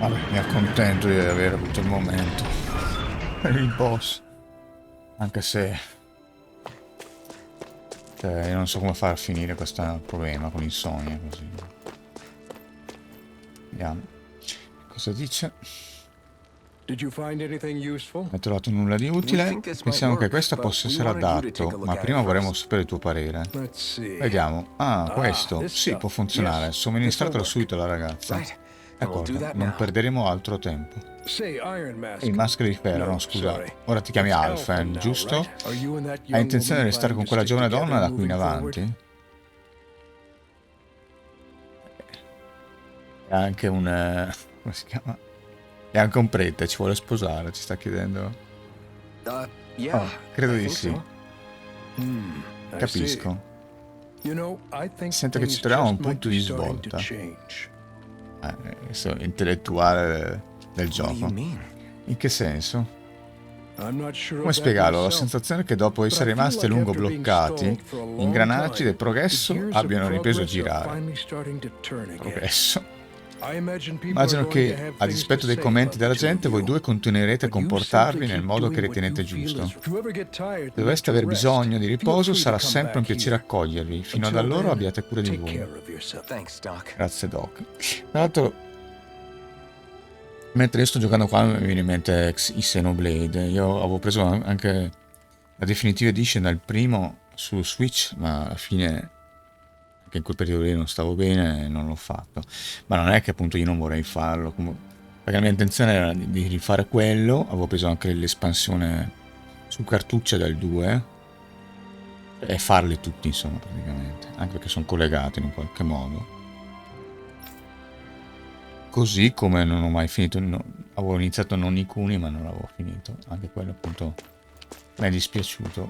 Vabbè, mi accontento di aver avuto il momento per il boss. Anche se io non so come far finire questo problema con insonnia così. Vediamo. Cosa dice? Non ho trovato nulla di utile. Pensiamo che questo possa essere adatto, ma prima vorremmo sapere il tuo parere. Vediamo. Ah, questo. Sì, può funzionare. Somministratelo subito alla ragazza. D'accordo, non perderemo altro tempo. Ehi, maschera di ferro, no, scusa. Ora ti chiami Alphen, giusto? Hai intenzione di restare con quella giovane donna da qui in avanti? È anche un... come si chiama? È anche un prete, ci vuole sposare, ci sta chiedendo. Oh, credo di sì. Capisco. Sento che ci troviamo a un punto di svolta. Intellettuale del gioco. In che senso? Come spiegarlo? La sensazione che dopo essere rimasti a lungo bloccati, gli ingranaggi del progresso abbiano ripreso a girare. Progresso? Immagino che, a dispetto dei commenti della gente, voi due continuerete a comportarvi nel modo che ritenete giusto. Se doveste aver bisogno di riposo, sarà sempre un piacere accogliervi. Fino ad allora abbiate cura di voi. Grazie, Doc. Tra l'altro, mentre io sto giocando qua, mi viene in mente i Xenoblade. Io avevo preso anche la Definitive Edition dal primo su Switch, ma alla fine... che in quel periodo lì non stavo bene e non l'ho fatto, ma non è che appunto io non vorrei farlo, perché la mia intenzione era di rifare quello. Avevo preso anche l'espansione su cartuccia del 2 e farli tutti, insomma, praticamente, anche perché sono collegati in un qualche modo, così come non ho mai finito, avevo iniziato non i Kuni ma non l'avevo finito, anche quello appunto mi è dispiaciuto.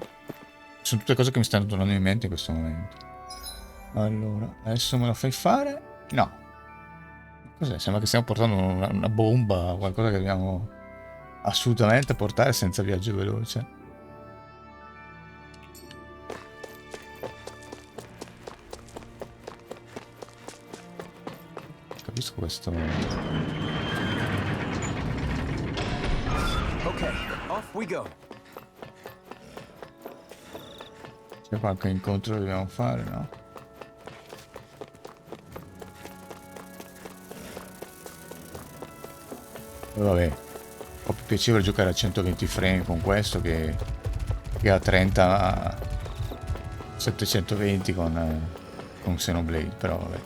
Sono tutte cose che mi stanno tornando in mente in questo momento. Allora, adesso me lo fai fare? No. Cos'è? Sembra che stiamo portando una bomba, qualcosa che dobbiamo assolutamente portare senza viaggio veloce. Capisco questo. Ok, off we go. C'è qualche incontro che dobbiamo fare, no? Vabbè, un po' più piacevole giocare a 120 frame con questo che a 30 720 con Xenoblade, però vabbè.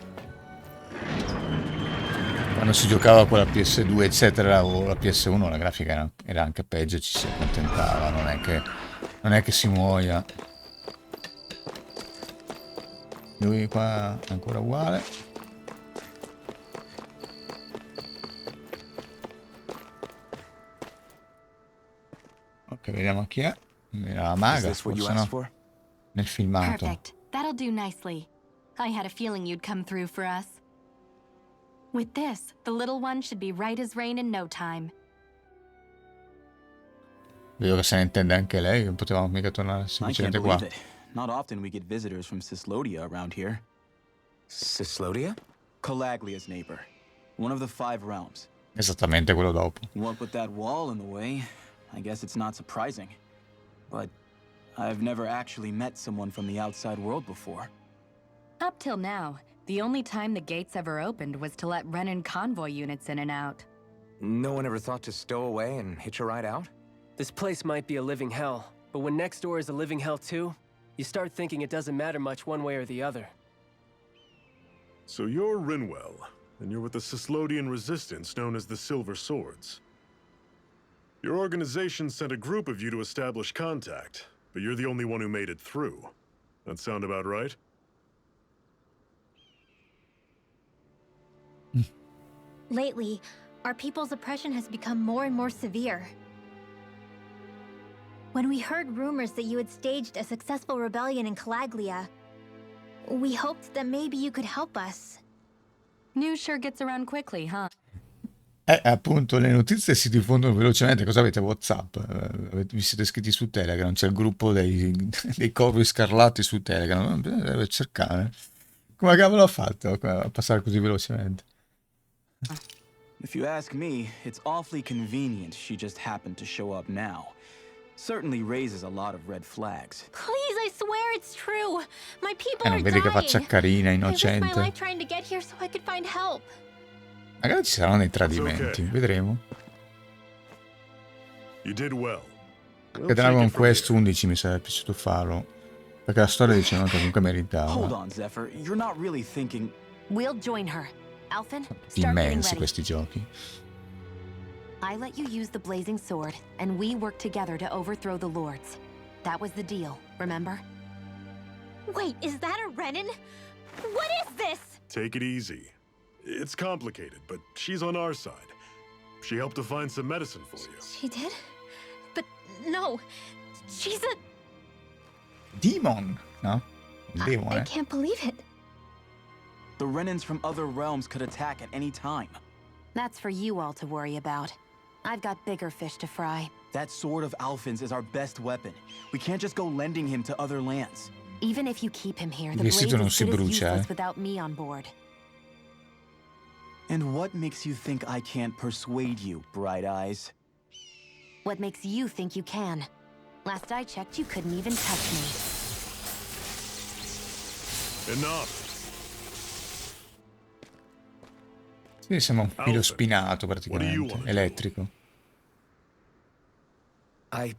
Quando si giocava con la PS2 eccetera o la PS1 la grafica era anche peggio, ci si accontentava, non è che si muoia. Lui qua è ancora uguale. Ok, vediamo chi è. La maga, forse no? Nel filmato. Perfect. That'll do nicely. I had a feeling you'd come through for us. With this, the little one should be right as rain in no time. Vedo che se ne intende anche lei, non potevamo mica tornare semplicemente qua. Not often we get visitors from Cyslodia around here. Cyslodia? Calaglia's neighbor. One of the 5 realms. Esattamente quello dopo. What with that wall in the way, I guess it's not surprising. But I've never actually met someone from the outside world before. Up till now, the only time the gates ever opened was to let Renan convoy units in and out. No one ever thought to stow away and hitch a ride out? This place might be a living hell, but when next door is a living hell too, you start thinking it doesn't matter much one way or the other. So you're Rinwell, and you're with the Cyslodian resistance known as the Silver Swords. Your organization sent a group of you to establish contact, but you're the only one who made it through. That sound about right? Lately, our people's oppression has become more and more severe. When we heard rumors that you had staged a successful rebellion in Calaglia, we hoped that maybe you could help us. News sure gets around quickly, huh? Appunto, le notizie si diffondono velocemente. Cosa avete? WhatsApp? Vi siete iscritti su Telegram? C'è il gruppo dei corvi scarlatti su Telegram. Deve cercare. Come cavolo ha fatto a passare così velocemente? If you ask me, it's awfully convenient she just happened to show up now. Certainly raises a lot of red flags. Please, I swear it's true. My people are non vedi che faccia dying. carina, I risked my innocente. life trying to get here so I could find help. Magari ci saranno dei tradimenti, vedremo. You did well. Che Dragon Quest 11 mi sarebbe piaciuto farlo, perché la storia diceva che comunque Hold meritava. on, Zephyr. You're not really thinking... We'll join her. Alphen, start getting Immensi ready. questi giochi. I let you use the blazing sword, and we worked together to overthrow the lords. That was the deal, remember? Wait, is that a Renin? What is this? Take it easy. It's complicated, but she's on our side. She helped to find some medicine for you. She did? But no, she's a... Demon, no? Il I demone. can't believe it. The Renins from other realms could attack at any time. That's for you all to worry about. I've got bigger fish to fry. That sword of Alphen's is our best weapon. We can't just go lending him to other lands. Even if you keep him here, the Il blaze vestito non is si good as brucia, useless without me on board. And what makes you think I can't persuade you, Bright Eyes? What makes you think you can? Last I checked, you couldn't even touch me. Enough. Sì, sembra un filo spinato praticamente, elettrico. I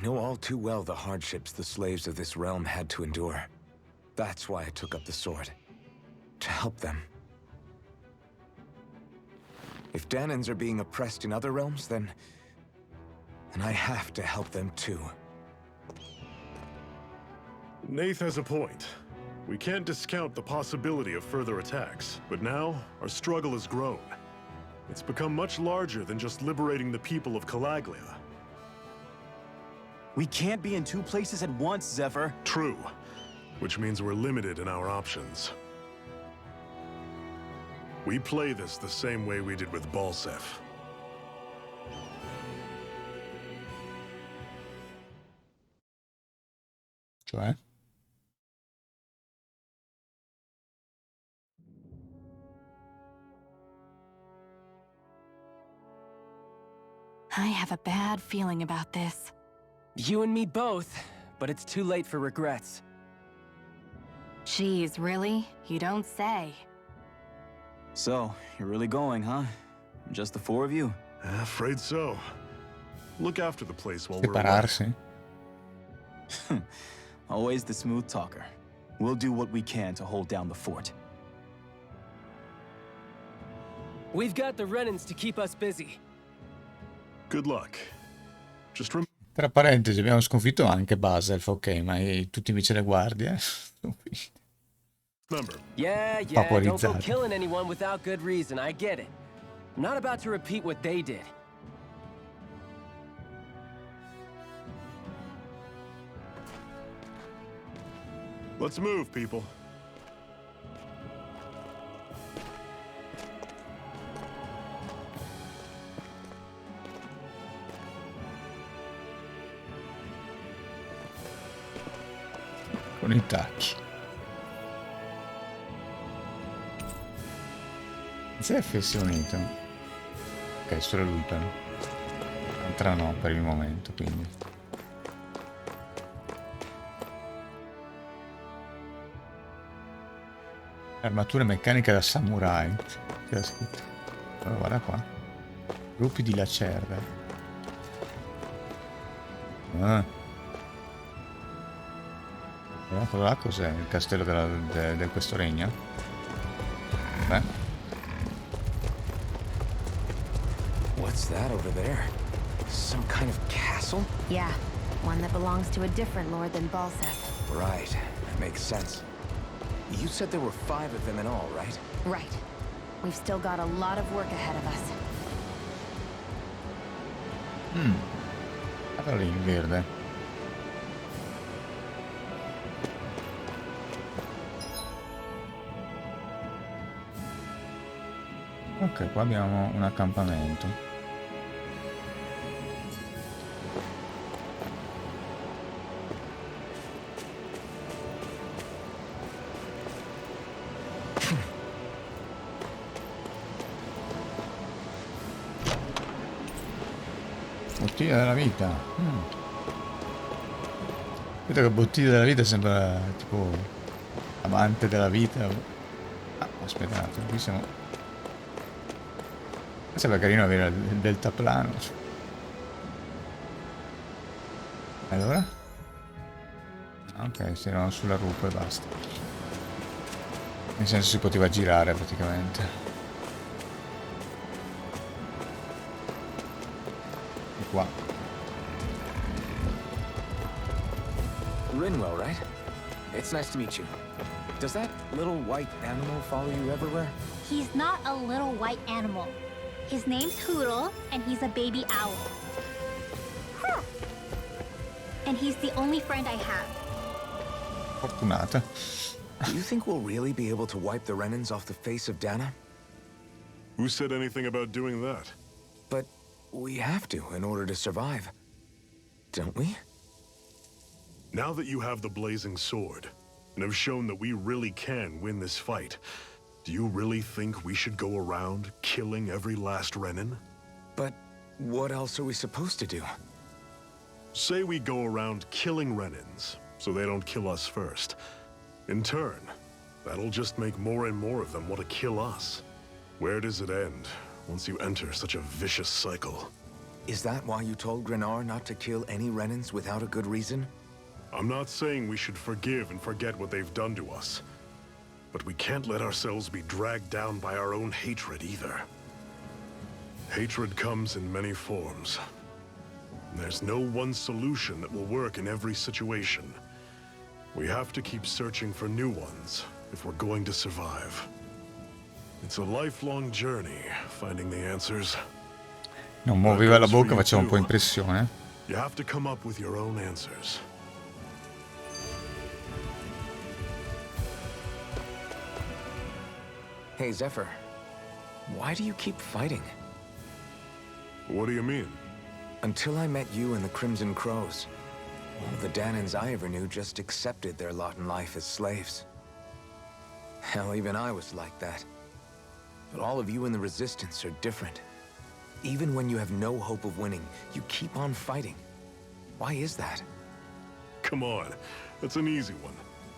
know all too well the hardships the slaves of this realm had to endure. That's why I took up the sword. To help them. If Danans are being oppressed in other realms, then I have to help them too. Nath has a point. We can't discount the possibility of further attacks, but now our struggle has grown. It's become much larger than just liberating the people of Calaglia. We can't be in two places at once, Zephyr. True, which means we're limited in our options. We play this the same way we did with Balsef. Cioè? I have a bad feeling about this. You and me both, but it's too late for regrets. Jeez, really? You don't say. So, you're really going, huh? Just the four of you? Afraid so. Look after the place while we're away. Separarsi? Always the smooth talker. We'll do what we can to hold down the fort. We've got the Renins to keep us busy. Good luck. Just Tra parentesi, abbiamo sconfitto anche Baself, ok, ma tutti invece le guardie. remember. Yeah, don't go Vaporizzati. killing anyone without good reason, I get it. I'm not about to repeat what they did. Let's move, people. Con i tacchi. Zef si è unito. Ok, solo lui però. L'altra no per il momento, quindi. Armature meccaniche da samurai. C'era scritto. Allora, guarda qua. Gruppi di lacerda. Ah. Quello là cos'è? Il castello del questo regno? Beh. What's that over there? Some kind of castle? Yeah, one that belongs to a different lord than Balsef. Right, that makes sense. You said there were 5 of them in all, right? Right. We've still got a lot of work ahead of us. Guarda lì, in verde. Ok, qua abbiamo un accampamento. Bottiglia della vita. Vedo che bottiglia della vita sembra tipo amante della vita. Ah, aspettate, qui siamo... Sembra carino avere il deltaplano. Allora? Ok, si erano sulla rupe e basta. Nel senso si poteva girare praticamente. E qua. Rinwell, right? It's nice to meet you. Does that little white animal follow you everywhere? He's not a little white animal. His name's Hoodle, and he's a baby owl. And he's the only friend I have. Fortunata. Do you think we'll really be able to wipe the Renans off the face of Dana? Who said anything about doing that? But we have to in order to survive. Don't we? Now that you have the blazing sword, and have shown that we really can win this fight, do you really think we should go around killing every last Renan? But what else are we supposed to do? Say we go around killing Renans, so they don't kill us first. In turn, that'll just make more and more of them want to kill us. Where does it end once you enter such a vicious cycle? Is that why you told Grenar not to kill any Renans without a good reason? I'm not saying we should forgive and forget what they've done to us. But we can't let ourselves be dragged down by our own hatred either. Hatred comes in many forms. There's no one solution that will work in every situation. We have to keep searching for new ones if we're going to survive. It's a lifelong journey, finding the answers. Non muoveva la bocca, faceva un po' impressione. You have to come up with your own answers. Hey, Zephyr. Why do you keep fighting? What do you mean? Until I met you and the Crimson Crows, all the Danans I ever knew just accepted their lot in life as slaves. Hell, even I was like that. But all of you in the Resistance are different. Even when you have no hope of winning, you keep on fighting. Why is that? Come on, that's an easy one.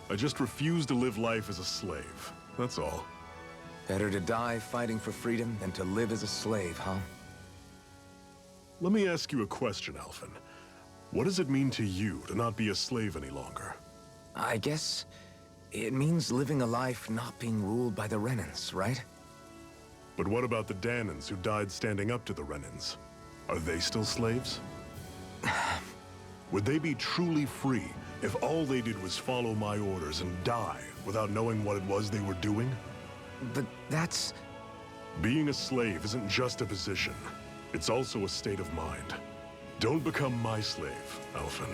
I just refuse to live life as a slave, that's all. Better to die fighting for freedom than to live as a slave, huh? Let me ask you a question, Alphen. What does it mean to you to not be a slave any longer? I guess it means living a life not being ruled by the Renans, right? But what about the Danans who died standing up to the Renans? Are they still slaves? Would they be truly free if all they did was follow my orders and die without knowing what it was they were doing? But that's... Being a slave isn't just a position. It's also a state of mind. Don't become my slave, Alphen.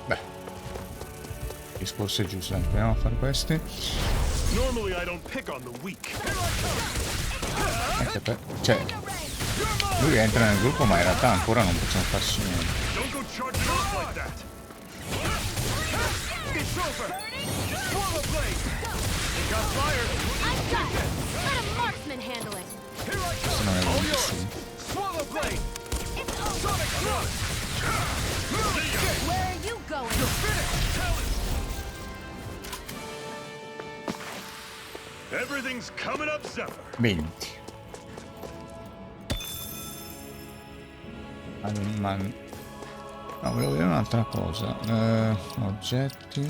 Beh, risposta giusta, proviamo a fare questi. Normally I don't pick on the weak. Cioè, lui entra nel gruppo ma in realtà ancora non possiamo farci niente. Don't go charging off like that. It's over. Swallow blade. It got fired. I've got it! Let a marksman handle it! Here I come. Se non è All venuto yours. su. Swallow blade. It's over! Sonic thrust. Where are you going? You're finished. Challenge. Everything's coming up, Zephyr. 20. No, volevo vedere un'altra cosa. Oggetti.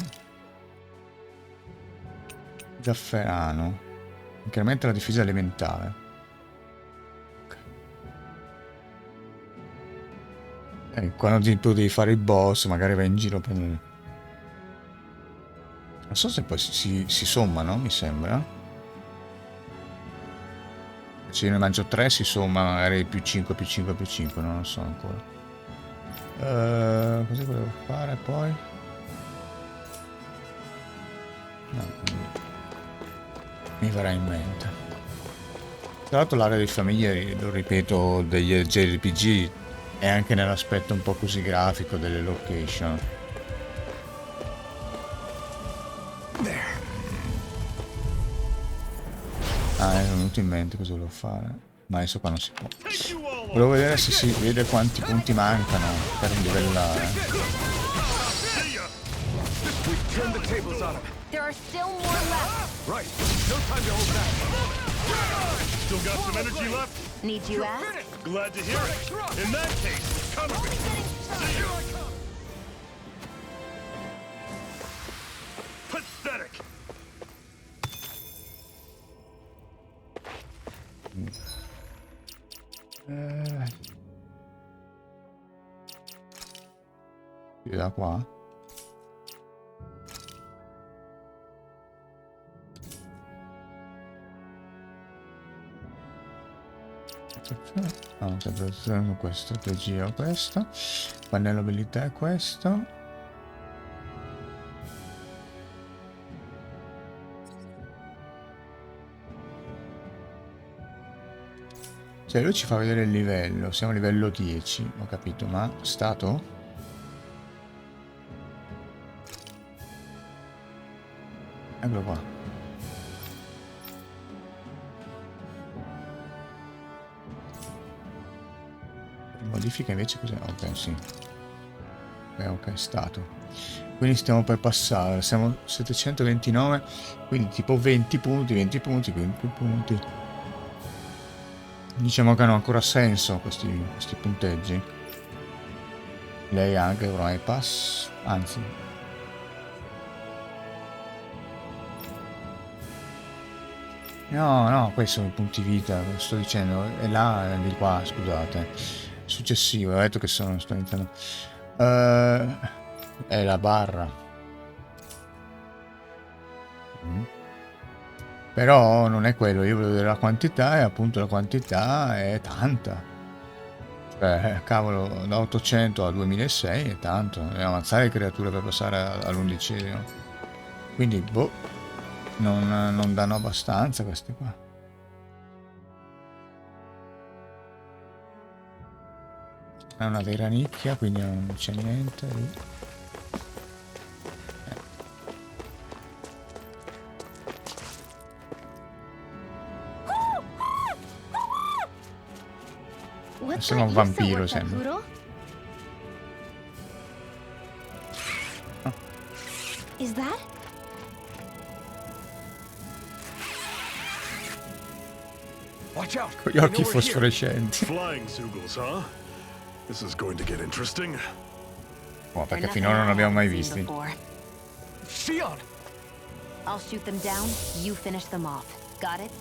Zafferano. Incrementa la difesa elementare. Quando tu devi fare il boss, magari vai in giro per... Non so se poi si sommano, mi sembra. Se io ne mangio 3 si somma magari più 5, più 5, più 5, non lo so ancora. Cosa volevo fare poi? No, mi verrà in mente. Tra l'altro l'area di famiglia, lo ripeto, degli JRPG è anche nell'aspetto un po' così grafico delle location. Ah, è venuto in mente cosa volevo fare. Ma adesso qua non si può. Volevo vedere se si vede quanti punti mancano per livellare. There are still more left. Right. No time to hold back. Still got some energy left? Need you ask? Glad to hear it. In that case, come with me. See you. Pathetic. Più da qua. No, sempre questo, strategia questo, pannello abilità è questo. Cioè lui ci fa vedere il livello, siamo a livello 10, ho capito, ma stato? Eccolo qua. Modifica invece cos'è? Ok, sì. Ok, stato. Quindi stiamo per passare, siamo a 729, quindi tipo 20 punti, 20 punti, 20 punti. Diciamo che hanno ancora senso questi punteggi. Lei anche ormai pass, anzi. No, questi sono i punti vita, sto dicendo, e là e di qua, scusate. Successivo, ho detto che sto iniziando. È la barra. Però non è quello, io volevo vedere la quantità e appunto la quantità è tanta. Cioè, cavolo, da 800 a 2006 è tanto, devono avanzare le creature per passare all'11°. Quindi, boh, non danno abbastanza queste qua. È una vera nicchia, quindi non c'è niente lì. Sembra un vampiro, sembra. Is that? Con gli occhi fosforescenti. Flying Zugals, huh? This is going to get interesting. Oh, perché finora non abbiamo mai visti. Shion! I'll shoot them down, you finish them off. Got it?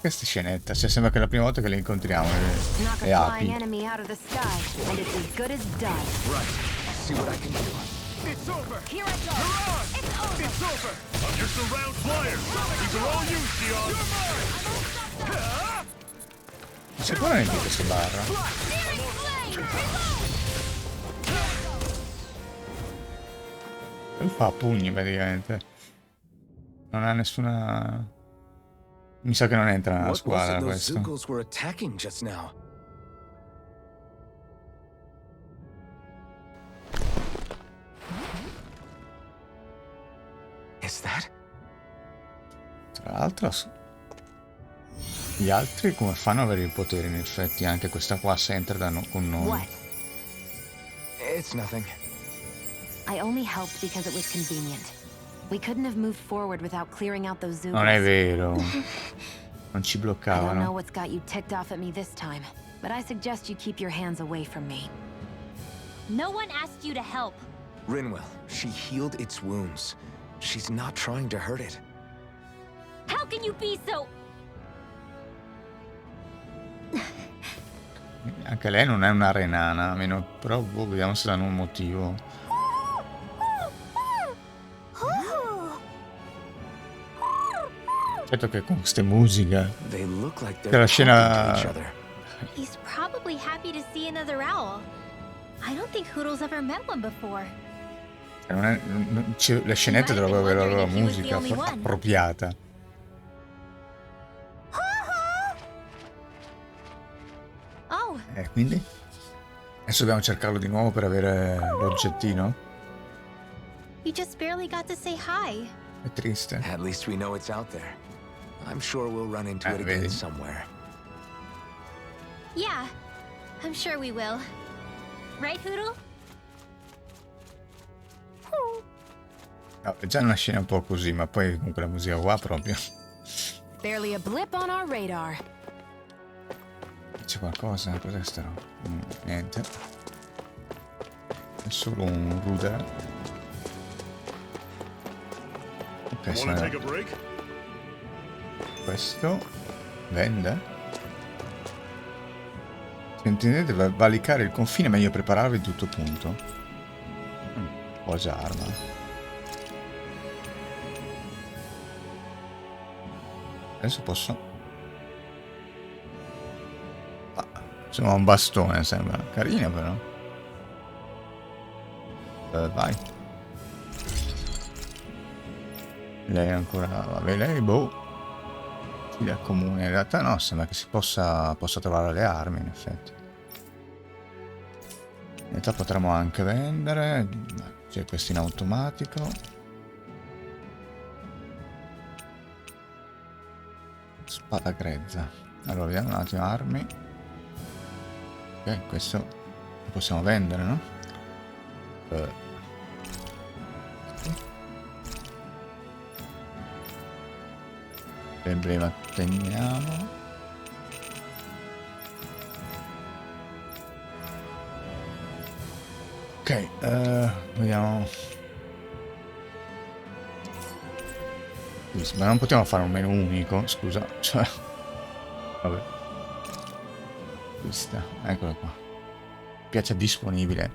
Questa scenetta, cioè sembra che è la prima volta che le incontriamo, le api. It's over! Here I go! It's over! I'm just a round flyer! These are all you, Shion! Sicuramente questa barra. Lui fa a pugni praticamente. Non ha nessuna... Mi sa che non entra nella squadra questo. Tra l'altro gli altri come fanno ad avere il potere, in effetti anche questa qua se entra con noi. It's nothing. I only helped because it was convenient. We couldn't have moved forward without clearing out those Zugals. Non è vero. Non ci I don't know bloccavano. what's got you ticked off at me this time, but I suggest you keep your hands away from me. No one asked you to help. Rinwell, she healed its wounds. She's not trying to hurt it. How can you be so... Anche lei non è una renana, almeno, però boh, vediamo se danno un motivo. Certo che con queste musiche. Che la scena... He's probably happy to see another owl. I don't think Hoodle's ever met one before. Le scenette dovrebbero avere la loro musica appropriata. Oh. Quindi? Adesso dobbiamo cercarlo di nuovo per avere l'oggettino. You just barely got to say hi. È triste. At least we know it's out there. I'm sure we'll run into it again somewhere. Yeah, I'm sure we will. Right, Hoodle? No, è già una scena un po' così, ma poi con quella musica qua proprio. Barely a blip on our radar. C'è qualcosa? Cos'è sta roba? Niente. È solo un rudere. Ok, questo vende. Se intendete valicare il confine, è meglio prepararvi tutto punto. Posa arma. Adesso posso... Ah, insomma un bastone sembra. Carina però. Vai. Lei ancora... Vabbè, lei boh. Si accomuna. In realtà no, sembra che si possa trovare le armi in effetti. In realtà potremmo anche vendere. C'è questo in automatico. Spada grezza. Allora vediamo un attimo, armi. Ok, questo lo possiamo vendere, no? L'emblema teniamo. Ok, vediamo. Ma non possiamo fare un menu unico, scusa, cioè... Vabbè. Questa, eccola qua. Piaccia disponibile.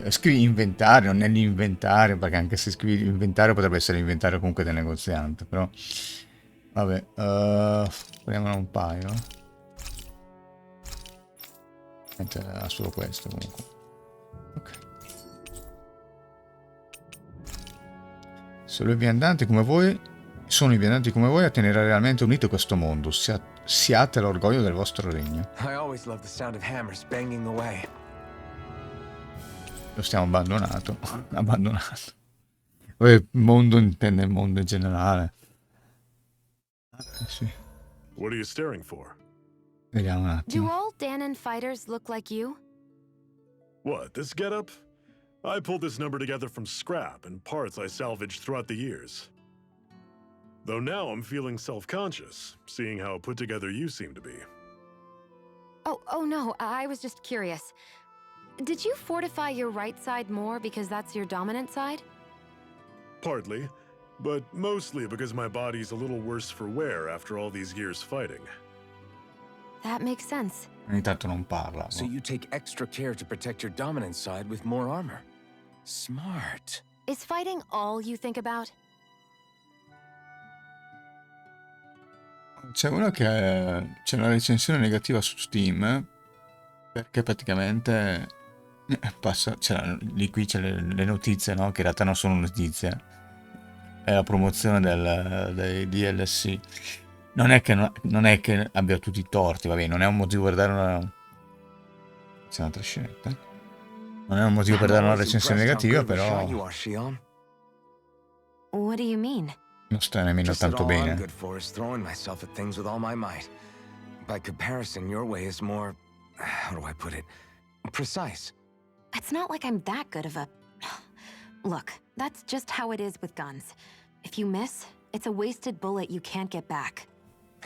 Scrivi inventario, nell'inventario, perché anche se scrivi inventario potrebbe essere l'inventario comunque del negoziante, però... Vabbè, prendiamone un paio. Ha solo questo comunque. Ok. Sono i viandanti come voi a tenere realmente unito questo mondo. Siate l'orgoglio del vostro regno. Lo stiamo abbandonato. Il mondo intende il mondo in generale. Sì. What are you staring for? Vediamo un attimo. Do all Danon fighters look like you? What, this getup? I pulled this number together from scrap and parts I salvaged throughout the years. Though now I'm feeling self-conscious, seeing how put together you seem to be. Oh no, I was just curious. Did you fortify your right side more because that's your dominant side? Partly, but mostly because my body's a little worse for wear after all these years fighting. That makes sense. Ogni tanto non parla. So you take extra care to protect your dominant side with more armor. Smart. Is fighting all you think about? C'è c'è una recensione negativa su Steam perché praticamente passa, qui c'è le notizie, no? Che in realtà non sono notizie, è la promozione dei DLC. Non è che abbia tutti i torti, va bene, non è un motivo per dare una... C'è un'altra scenetta. Non è un motivo per dare una recensione negativa, però... What do you mean? Non sta nemmeno tanto bene. By comparison, your way is more, how do I put it, precise. It's not like I'm that good of a... Look, that's just how it is with guns. If you miss, it's a wasted bullet you can't get back.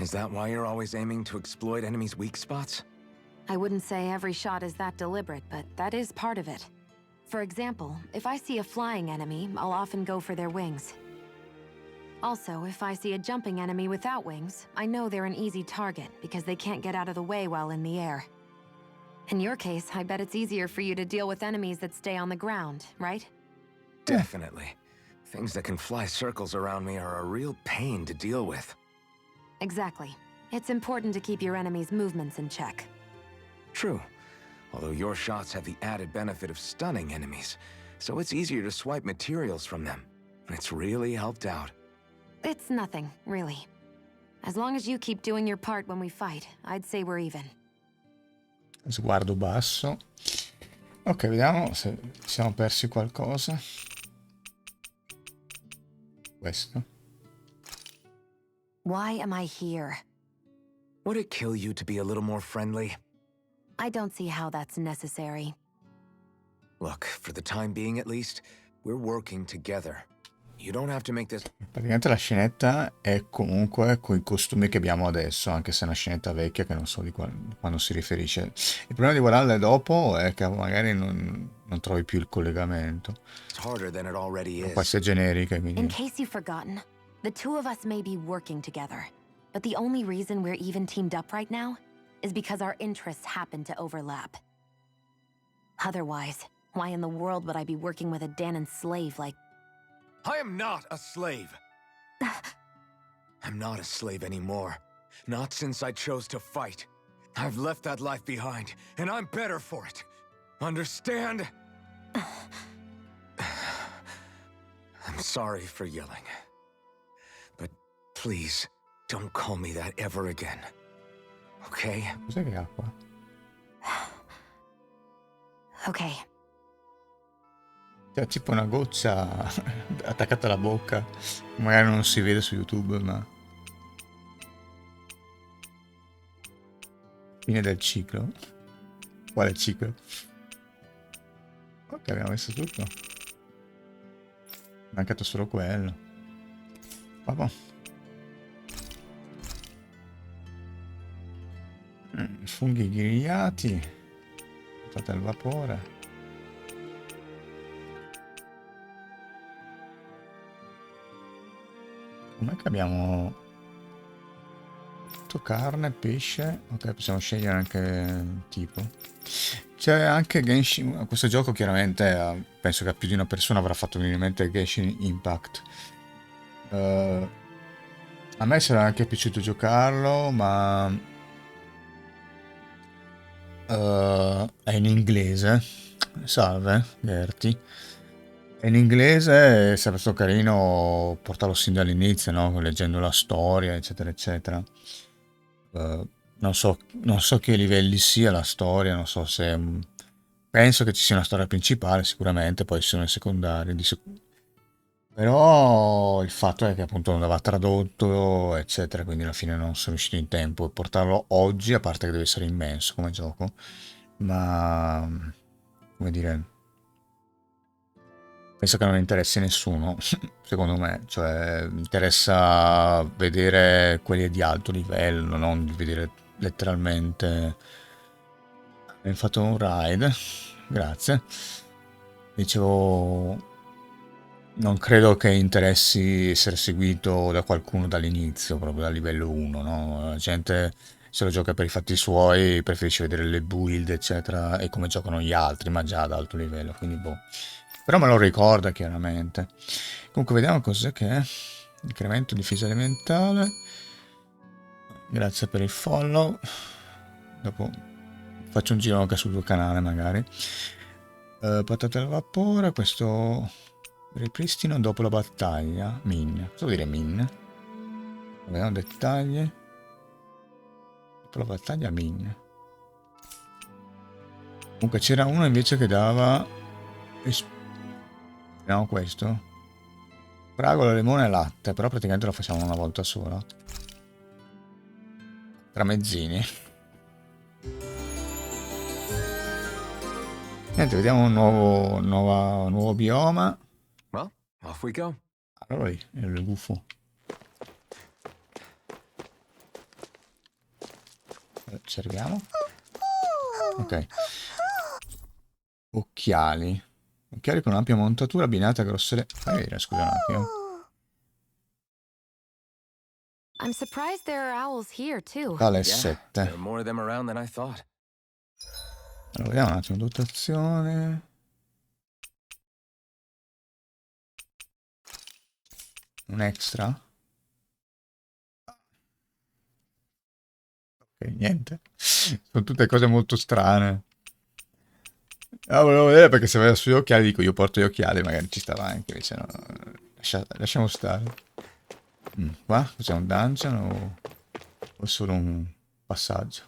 Is that why you're always aiming to exploit enemies' weak spots? I wouldn't say every shot is that deliberate, but that is part of it. For example, if I see a flying enemy, I'll often go for their wings. Also, if I see a jumping enemy without wings, I know they're an easy target because they can't get out of the way while in the air. In your case, I bet it's easier for you to deal with enemies that stay on the ground, right? Definitely. Things that can fly circles around me are a real pain to deal with. Exactly. It's important to keep your enemy's movements in check. True. Although your shots have the added benefit of stunning enemies, so it's easier to swipe materials from them. It's really helped out. It's nothing, really. As long as you keep doing your part when we fight, I'd say we're even. Sguardo basso. Ok, vediamo se ci siamo persi qualcosa. Questo. Why am I here? Would it kill you to be a little more friendly? I don't see how that's necessary. Look, for the time being at least, we're working together. You don't have to make this... Praticamente la scenetta è comunque con i costumi che abbiamo adesso, anche se è una scenetta vecchia che non so di quando si riferisce. Il problema di guardarle dopo è che magari non trovi più il collegamento. It's harder than it already is. Qua sia generica, quindi... In case you've forgotten, the two of us may be working together, but the only reason we're even teamed up right now is because our interests happen to overlap. Otherwise, why in the world would I be working with a Danon slave like... I am not a slave. I'm not a slave anymore. Not since I chose to fight. I've left that life behind, and I'm better for it. Understand? I'm sorry for yelling. But please, don't call me that ever again. Okay? Cos'è che ha qua? Okay. C'è tipo una goccia attaccata alla bocca. Magari non si vede su YouTube, ma... Fine del ciclo. Quale ciclo? Ok, abbiamo messo tutto. Mancato solo quello. Vabbè. Funghi grigliati. Patate al vapore. Com'è che abbiamo tutto carne, pesce? Ok, possiamo scegliere anche il tipo. C'è anche Genshin. Questo gioco chiaramente penso che a più di una persona avrà fatto venire in mente Genshin Impact. A me sarebbe anche piaciuto giocarlo, ma è in inglese. Salve, Gerti. È in inglese e sarebbe stato carino portarlo sin dall'inizio, no? Leggendo la storia, eccetera, eccetera. Non so che livelli sia la storia, non so se... Penso che ci sia una storia principale, sicuramente, poi ci sono le secondarie. Però il fatto è che appunto non andava tradotto, eccetera, quindi alla fine non sono riuscito in tempo a portarlo oggi, a parte che deve essere immenso come gioco. Ma... come dire... Penso che non interessi nessuno, secondo me, cioè interessa vedere quelli di alto livello, non vedere letteralmente... Hai fatto un raid, grazie. Dicevo, non credo che interessi essere seguito da qualcuno dall'inizio, proprio dal livello 1, no? La gente se lo gioca per i fatti suoi, preferisce vedere le build, eccetera, e come giocano gli altri, ma già ad alto livello, quindi boh. Però me lo ricorda chiaramente. Comunque vediamo cos'è che è. Incremento di fisica elementale. Grazie per il follow. Dopo faccio un giro anche sul tuo canale magari. Patate al vapore. Questo ripristino dopo la battaglia. Min. Cosa vuol dire min? Vediamo dettagli. Dopo la battaglia min. Comunque c'era uno invece che dava... Vediamo questo. Fragola, limone e latte, però praticamente lo facciamo una volta sola. Tramezzini. Niente, vediamo un nuovo bioma. Well, off we go. Allora lì, è il gufo. Ci arriviamo? Ok. Occhiali. Occhiali con ampia montatura abbinata a grosse... scusa un attimo. I'm surprised there are owls here too. Tale There 7. are more of them around than I thought. Allora, vediamo un attimo, dotazione. Un extra. Ok, niente. Sono tutte cose molto strane. Ah, volevo vedere perché se aveva sugli occhiali, dico io porto gli occhiali, magari ci stava anche, invece no. Lasciamo stare. Qua cos'è un dungeon o è solo un passaggio?